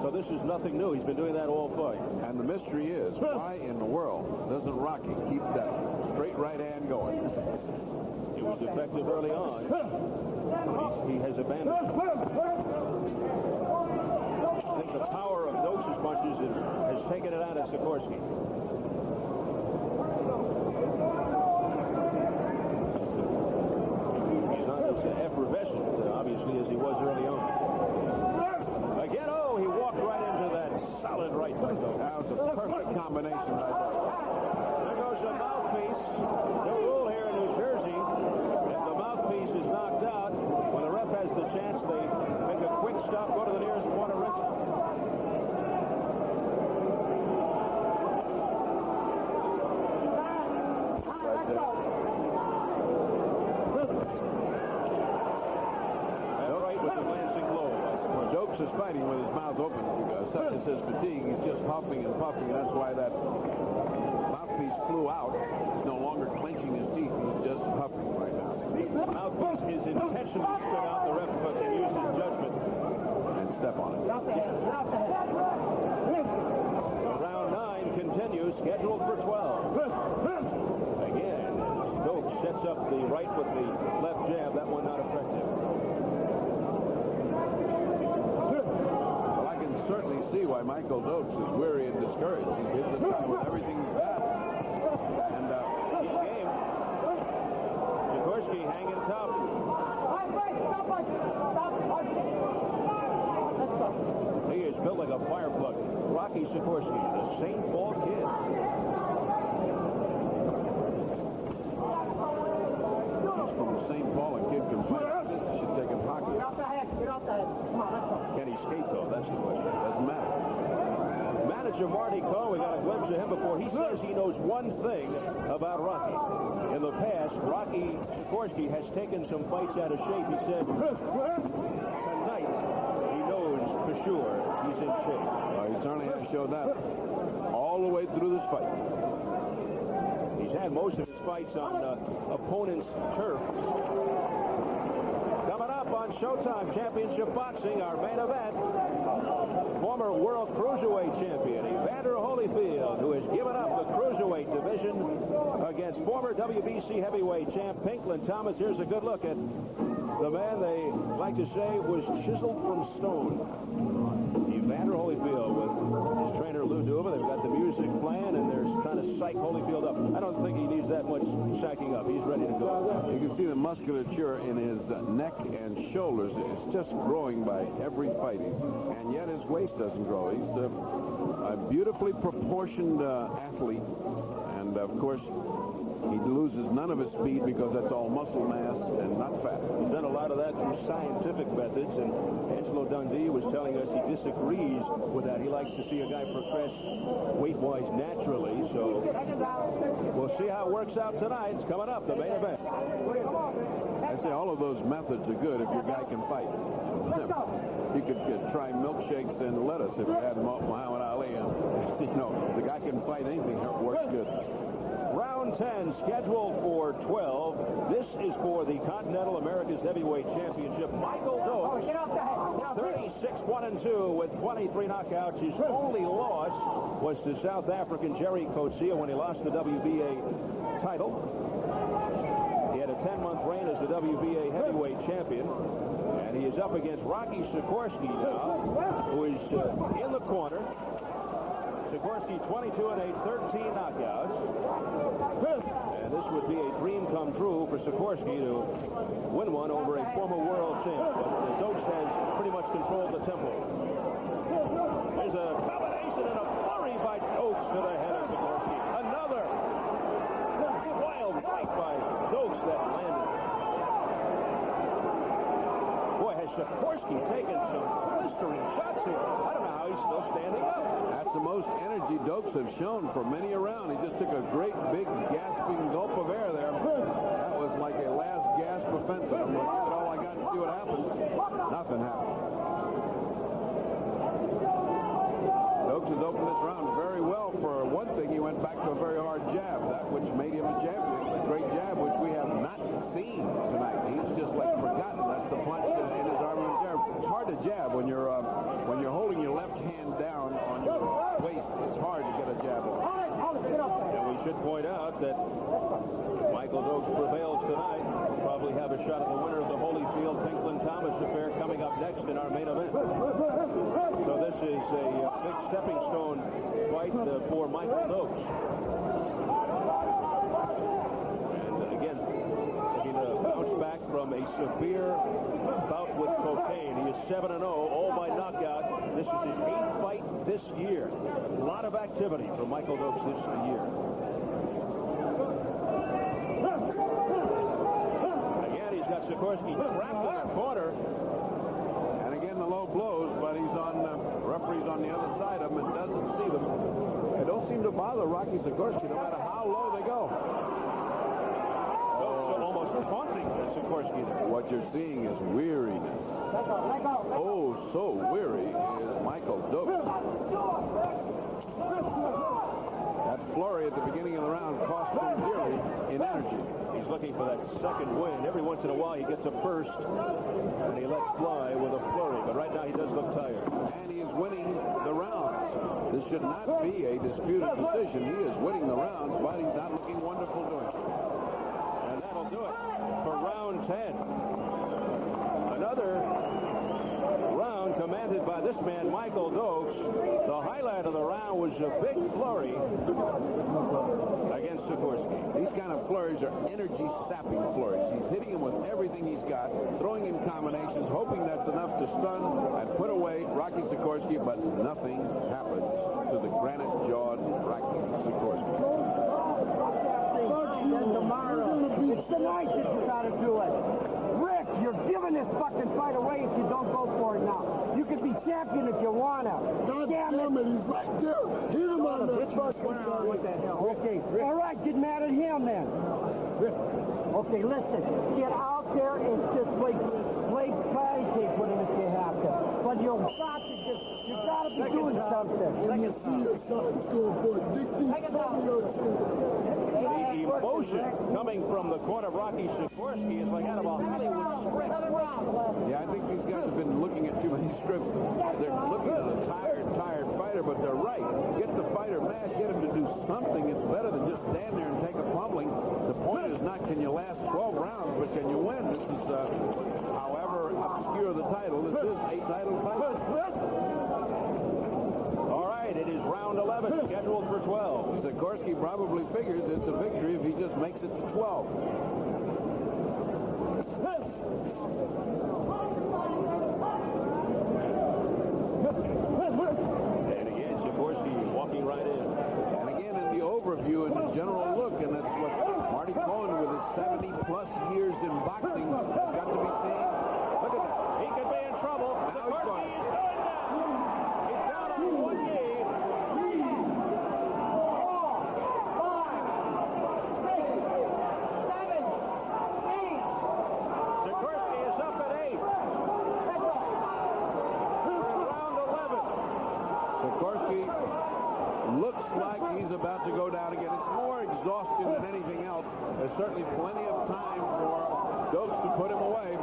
So this is nothing new. He's been doing that all fight. And the mystery is, why in the world doesn't Rocky keep that straight right hand going? It was effective early on. He has abandoned it. I think the power of Dokes' punches has taken it out of Sekorski. He's not as effervescent, obviously, as he was early on. Again, he walked right into that solid right by Dokes. That was a perfect combination right there. There goes the mouthpiece. The rule here in New Jersey, if the mouthpiece is knocked out, when the ref has the chance, they make a quick stop, go to the nearest corner, rinse it. Dokes is fighting with his mouth open, such as his fatigue. He's just puffing and puffing, and that's why that mouthpiece flew out. He's no longer clenching his teeth. He's just puffing right now. The mouthpiece is intentionally stood out. The ref can use his judgment and step on it. Round 9 continues, scheduled for 12. Again, Dokes sets up the right with the left jab. That one not effective. Certainly see why Michael Dokes is weary and discouraged. He's hit this guy with everything he's got. And he's game. Sekorski hanging tough. He is built like a fire plug. Rocky Sekorski, the St. Paul kid. He's from St. Paul. A kid can fight. This should take him high. any scapegoat? That's the question. Doesn't matter. Manager Marty Coe, we got a glimpse of him before. He says he knows one thing about Rocky. In the past, Rocky Sekorski has taken some fights out of shape. He said, tonight, he knows for sure he's in shape. He certainly has showed that all the way through this fight. He's had most of his fights on opponent's turf. Coming up on Showtime Championship Boxing, our main event, former World Cruiserweight Champion Evander Holyfield, who has given up the Cruiserweight division against former WBC Heavyweight Champ Pinklin Thomas. Here's a good look at the man they like to say was chiseled from stone. Evander Holyfield with his trainer Lou Duva. They've got the music playing, and they're trying to psych Holyfield up. I don't think he needs that much psyching up. He's ready to go. You can see the musculature in his neck and shoulders. It's just growing by every fight. And yet his waist doesn't grow. He's a beautifully proportioned athlete. And, of course, he loses none of his speed because that's all muscle mass and not fat. He's done a lot of that through scientific methods, and Angelo Dundee was telling us he disagrees with that. He likes to see a guy progress weight-wise naturally, so we'll see how it works out tonight. It's coming up, the main event. I say all of those methods are good if your guy can fight. You could try milkshakes and lettuce if you had Muhammad Ali. And, you know, if the guy can fight anything, it works good. Round 10 scheduled for 12. This is for the Continental America's Heavyweight Championship. Michael Dokes, 36-1-2 with 23 knockouts. His only loss was to South African Jerry Coetzee when he lost the WBA title. He had a 10-month reign as the WBA Heavyweight Champion. And he is up against Rocky Sekorski now, who is in the corner. Sekorski 22-8, 13 knockouts. And this would be a dream come true for Sekorski to win one over a former world champ. But Dokes has pretty much controlled the tempo. There's a combination and a flurry by Dokes to the head of Sekorski. Another wild right by Dokes that landed. Boy, has Sekorski taken some blistering shots here. I don't know how he's still standing up. That's the most energy Dokes have shown for many a round. He just took a great, big, gasping gulp of air there. That was like a last gasp offensive. I'm going to give it all I got and see what happens. Nothing happened. Dokes has opened this round very well. For one thing, he went back to a very hard jab, that which made him a champion. A great jab, which we have not seen tonight. He's just like forgotten. That's the punch in his arm. It's hard to jab when you're holding your left hand down on your waist. It's hard to get a jab off. And we should point out that Michael Dokes prevails tonight. We'll probably have a shot at the winner of the Holyfield-Pinklin Thomas affair coming up next in our main event. So this is a big stepping stone fight for Michael Dokes. And again, looking to bounce back from a severe bout with cocaine. He is 7-0, all by knockout. This is his 8th fight this year. A lot of activity for Michael Dokes this year. Again, he's got Sekorski trapped in the corner. And again, the low blows, but he's on referee's on the other side of him and doesn't see them. They don't seem to bother Rocky Sekorski no matter how low they go. Almost taunting Sekorski there. What you're seeing is weariness. Oh, so weary is Michael Dokes. That flurry at the beginning of the round cost him dearly in energy. He's looking for that second win. Every once in a while he gets a burst and he lets fly with a flurry. But right now he does look tired. And he is winning the rounds. This should not be a disputed decision. He is winning the rounds, but he's not looking wonderful doing it. And that'll do it for round 10. Another round commanded by this man, Michael Dokes. The highlight of the round was a big flurry against Sekorski. These kind of flurries are energy-sapping flurries. He's hitting him with everything he's got, throwing in combinations, hoping that's enough to stun and put away Rocky Sekorski, but nothing happens to the granite-jawed Rocky Sekorski. It's tonight that you gotta do it. Rick, you're giving this fucking fight away if you don't go for it now. You could be be champion if you want to. God damn it, he's right there. Hit him on the What the hell? Okay, all right, get mad at him then. Okay, listen, get out there and just play patty cake with him if you have to. But you gotta be doing something. And you see your son score for it. The emotion coming from the corner of Rocky Sekorski is like out of a Hollywood script. Yeah, I think these guys have been looking at too many scripts. They're looking at a tired fighter, but they're right. Get the fighter mad, get him to do something. It's better than just stand there and take a pummeling. The point is not can you last 12 rounds, but can you win? This is, however obscure the title, this is a title fight. All right, it is round 11, scheduled for 12. Sekorski probably figures it's a victory if he just makes it to 12. And again, Sekorski walking right in. And again, in the overview and the general look, and that's what Marty Cohen, with his 70-plus years in boxing, has got to be seeing. Look at that. He could be in trouble. Sekorski is going down. He's down on one knee. Sekorski is up at 8. We're in round 11. Sekorski looks like he's about to go down again. It's more exhaustion than anything else. There's certainly plenty of time for Dokes to put him away.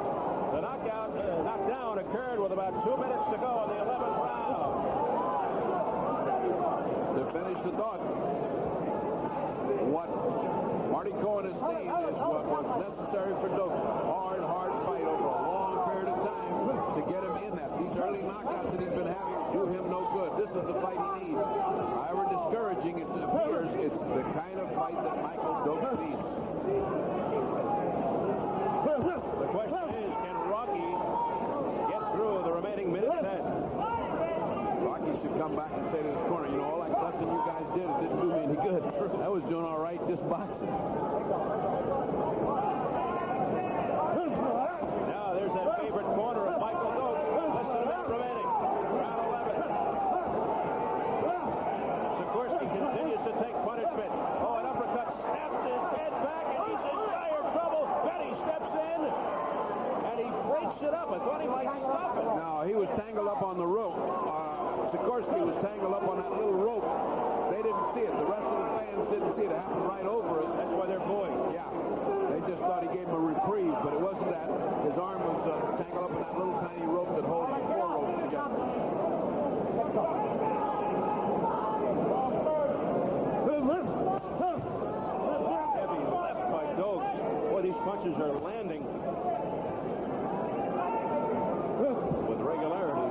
The knockdown occurred with about 2 minutes to go in the 11th round. To finish the thought, what Marty Cohen has seen is what was necessary for Dokes. Hard fight over a long period of time to get him in that. These early knockouts that he's been having do him no good. This is the fight he needs. However discouraging it appears, it's the kind of fight that Michael Dokes needs. The question is, can Rocky get through the remaining minute 10? Rocky should come back and say to his corner, you know, all that cussing you guys did, it didn't do me any good. I was doing all right just boxing. Now there's that favorite corner of Michael Dokes. Less than a minute remaining. Round 11. Sekorski continues to take punishment. Oh, an uppercut snapped his head back, and he's in dire trouble. Then he steps in, and he breaks it up. I thought he might stop it. No, he was tangled up on the rope. Sikorsky was tangled up on that little rope. They didn't see it. The rest of the fans didn't see it. It happened right over us. That's why they're booing. Yeah. They just thought he gave him a reprieve, but it wasn't that. His arm was tangled up in that little tiny rope that holds the four ropes together. Heavy left by Dokes. Boy, these punches are landing with regularity.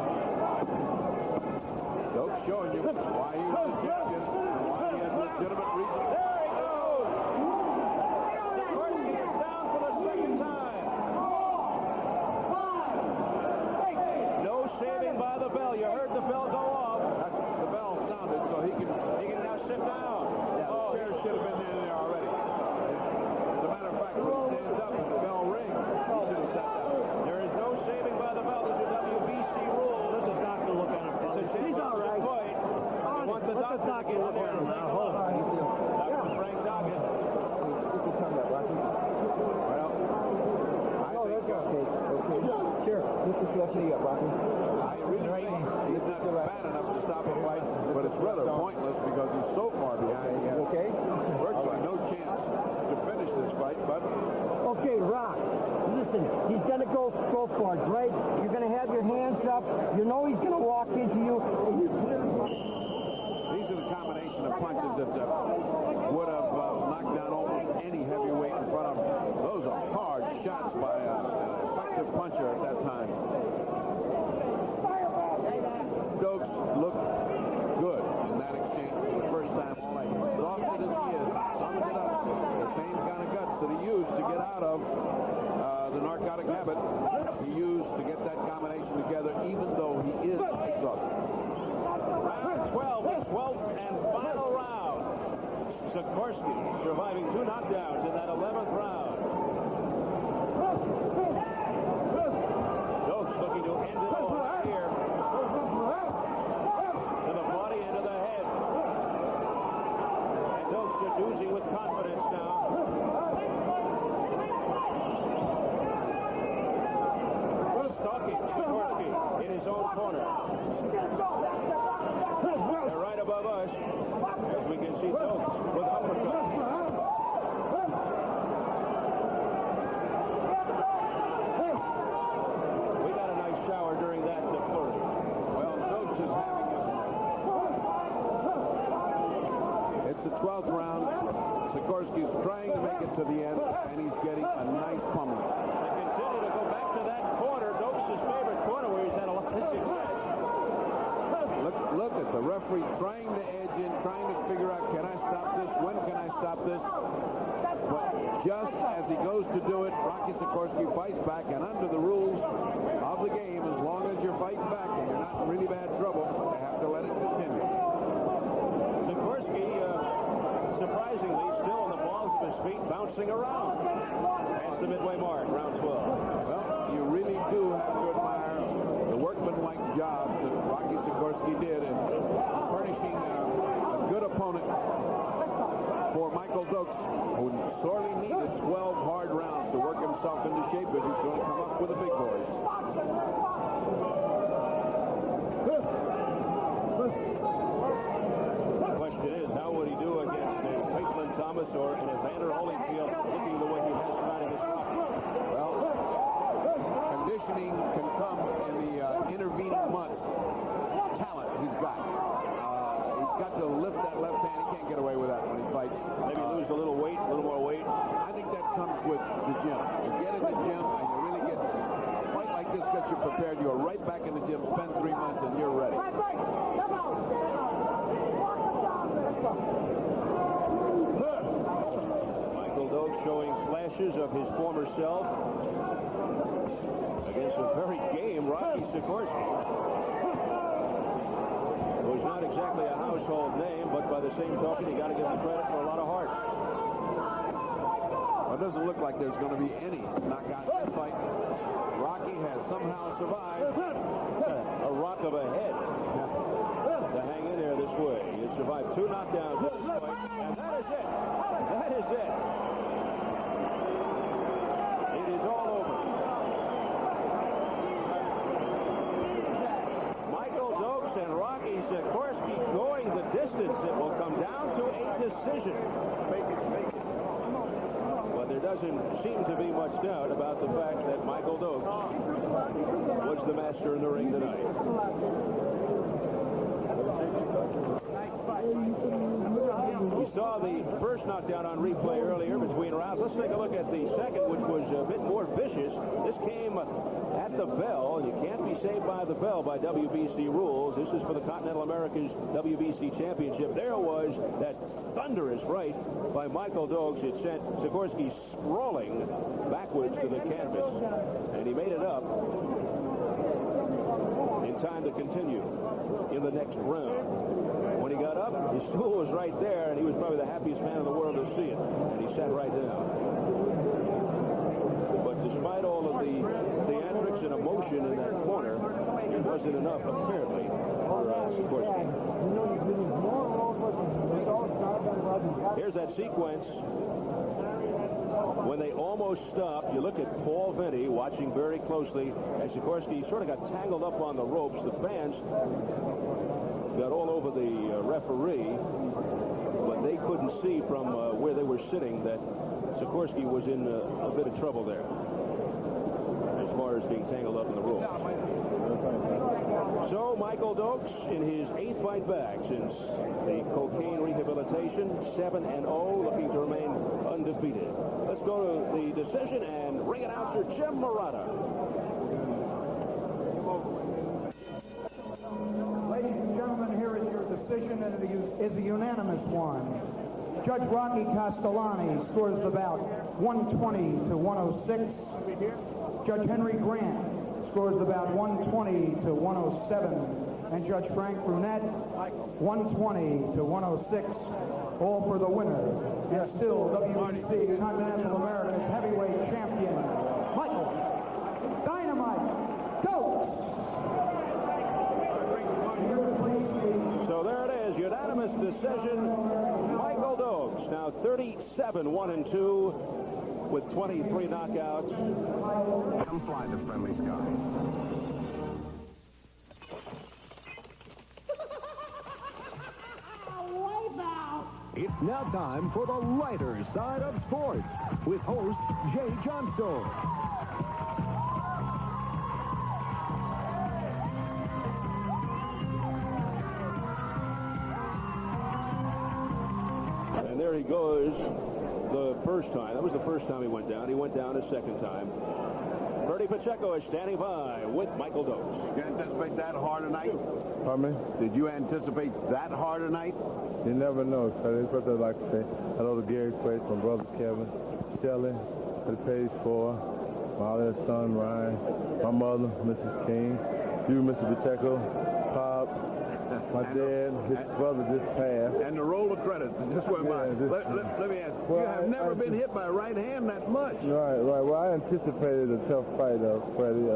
Dokes showing you why he was a champion and why he has legitimate reasons. There he goes! Sekorski is down for the second time. No shaving by the bell. You heard the bell go off. The bell sounded, so he can now sit down. Yeah, the chair should have been in there already. As a matter of fact, when he stands up and the bell rings, he should have sat down. There is no shaving by the bell. These are WBC rules. This is doctor looking at him. He's all right. He wants the doctor to get in there and take a look. Dr. Frank Doggett. Well, I think Sure. Put this left knee up, Rocky. I really think he's not bad enough to stop a fight, but it's rather pointless because he's so far behind. He has virtually no chance to finish this fight, but... Okay, Rock. Listen, he's going to go for it, right? You're going to have your hands up. You know he's going to walk into you. And you These are the combination of punches that would have knocked down almost any heavyweight in front of him. Those are hard shots by an effective puncher at that time. Dokes looked good in that exchange for the first time all night. Exhausted as he is, summed it up. The same kind of guts that he used to get out of the narcotic habit, he used to get that combination together, even though he is exhausted. Round 12, the 12th and final round. Sekorski surviving 2 knockdowns in that 11th round. Dokes looking to end it all here. corner. They're right above us, as we can see Dokes with uppercut. We got a nice shower during that flurry. Well, Dokes is having his night. It's the 12th round. Sekorski's trying to make it to the end, and he's getting a nice pummeling. They continue to go back to that corner, Dokes' favorite corner, where he's had a lot of success. Look at the referee trying to edge in, trying to figure out, can I stop this? When can I stop this? But just as he goes to do it, Rocky Sekorski fights back, and under the rules of the game, as long as you're fighting back and you're not in really bad trouble, they have to let it continue. Sekorski, surprisingly, still on the balls of his feet, bouncing around. Past the midway mark, round 12. Well, you really do have to admire the workmanlike job that Rocky Sekorski did in furnishing a good opponent for Michael Dokes, who sorely needed 12 hard rounds to work himself into shape if he's going to come up with the big boys. The question is, how would he do against Maitland Thomas or an Evander Holyfield looking the way he has tonight in this fight? Well, conditioning can come in the intervening months. Talent he's got. He's got to lift that left hand. He can't get away with that when he fights. Maybe lose a little weight, a little more weight. I think that comes with the gym. You get in the gym and you really get a fight like this gets you prepared. You're right back in the gym, spend 3 months, and you're ready. Michael Dokes showing flashes of his former self against a very game Rocky Sekorski, who's not exactly a household name, but by the same token, you got to give him credit for a lot of heart. Well, it doesn't look like there's going to be any knockout in this fight. Rocky has somehow survived. A rock of a head to hang in there this way. He survived 2 knockdowns in this fight, and that is it. That is it. It is all over. Michael Dokes and Rocky Sekorski going the distance. It will come down to a decision. But there doesn't seem to be much doubt about the fact that Michael Dokes was the master in the ring tonight. We saw the first knockdown on replay earlier between rounds. Let's take a look at the second, which was a bit more vicious. This came at the bell. You can't be saved by the bell by WBC rules. This is for the Continental America's WBC Championship. There was that thunderous right by Michael Dokes. It sent Sekorski sprawling backwards to the canvas, and he made it up in time to continue in the next round. When he got up, his stool was right there, and he was probably the happiest man in the world to see it, and he sat right down. But despite all of the theatrics and emotion in that corner, it wasn't enough, apparently, for Sekorski. Here's that sequence when they almost stopped. You look at Paul Venti watching very closely as Sekorski sort of got tangled up on the ropes. The fans got all over the referee, but they couldn't see from where they were sitting that Sekorski was in a bit of trouble there as far as being tangled up in the ropes. So Michael Dokes, in his 8th fight back since the cocaine rehabilitation, 7-0, looking to remain undefeated. Let's go to the decision and ring announcer Jim Murata. Ladies and gentlemen, here is your decision, and it is a unanimous one. Judge Rocky Castellani scores the bout 120 to 106. Judge Henry Grant scores the bout 120 to 107. And Judge Frank Brunette, 120 to 106. All for the winner. And still WBC Continental America's heavyweight champion, Michael Dynamite Dokes. So there it is, unanimous decision. Michael Dokes, now 37-1-2 with 23 knockouts. Come fly the friendly skies. It's now time for the lighter side of sports with host Jay Johnstone. And there he goes the first time. That was the first time he went down. He went down a second time. Bertie Pacheco is standing by with Michael Dokes. Did you anticipate that hard tonight? Pardon me? Did you anticipate that hard tonight? You never know, Freddie. First, I'd like to say hello to Gary Quates, my brother Kevin, Shelley, to the page 4, my other son Ryan, my mother, Mrs. King, you, Mr. Pacheco, Pops, my dad, his brother just passed. And the roll of credits just went by. Let me ask, you have never been hit by a right hand that much. Right. Well, I anticipated a tough fight, Freddie.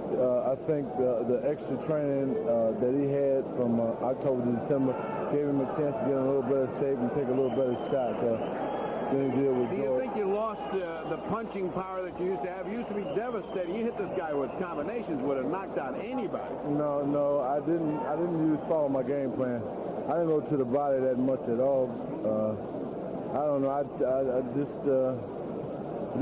I think the extra training that he had from October to December gave him a chance to get in a little better shape and take a little better shot than he did with Do you think you lost the punching power that you used to have? You used to be devastating. You hit this guy with combinations, would have knocked out anybody. No, I didn't follow my game plan. I didn't go to the body that much at all. I don't know. I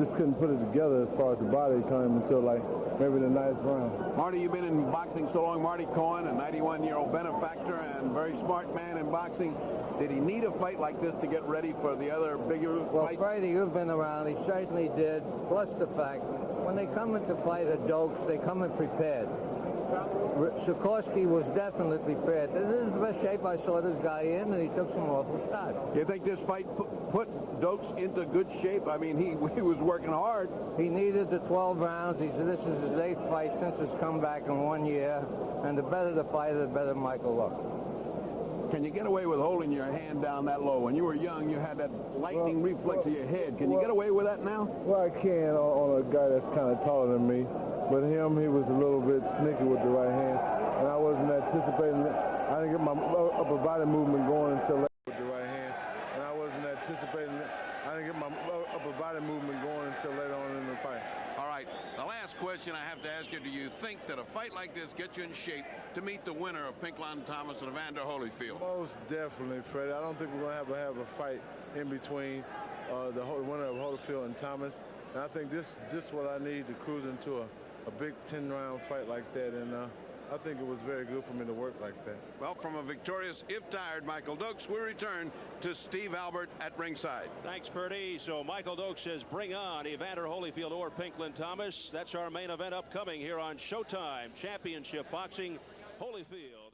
just couldn't put it together as far as the body came until like maybe the 9th round. Marty, you've been in boxing so long. Marty Cohen, a 91-year-old benefactor and very smart man in boxing. Did he need a fight like this to get ready for the other bigger fights? Well, Freddie, you've been around. He certainly did. Plus the fact, when they come in to fight at Dokes, they come in prepared. Sekorski was definitely prepared. This is the best shape I saw this guy in, and he took some awful shots. Do you think this fight put Dokes into good shape? I mean, he was working hard. He needed the 12 rounds. He said this is his 8th fight since his comeback in 1 year, and the better the fighter, the better Michael looked. Can you get away with holding your hand down that low? When you were young, you had that lightning reflex of your head. Can you get away with that now? Well, I can on a guy that's kind of taller than me. But him, he was a little bit sneaky with the right hand. And I wasn't anticipating it. I didn't get my upper body movement going until later with the right hand. And I wasn't anticipating it. I didn't get my upper body movement going until later on in the fight. All right, the last question I have to ask you, do you think that a fight like this gets you in shape to meet the winner of Pinklon Thomas and Evander Holyfield? Most definitely, Freddie. I don't think we're going to have a fight in between the winner of Holyfield and Thomas. And I think this is just what I need to cruise into a big 10-round fight like that. And I think it was very good for me to work like that. Well, from a victorious, if tired, Michael Dokes, we return to Steve Albert at ringside. Thanks, Bertie. So Michael Dokes says bring on Evander Holyfield or Pinklon Thomas. That's our main event upcoming here on Showtime Championship Boxing. Holyfield.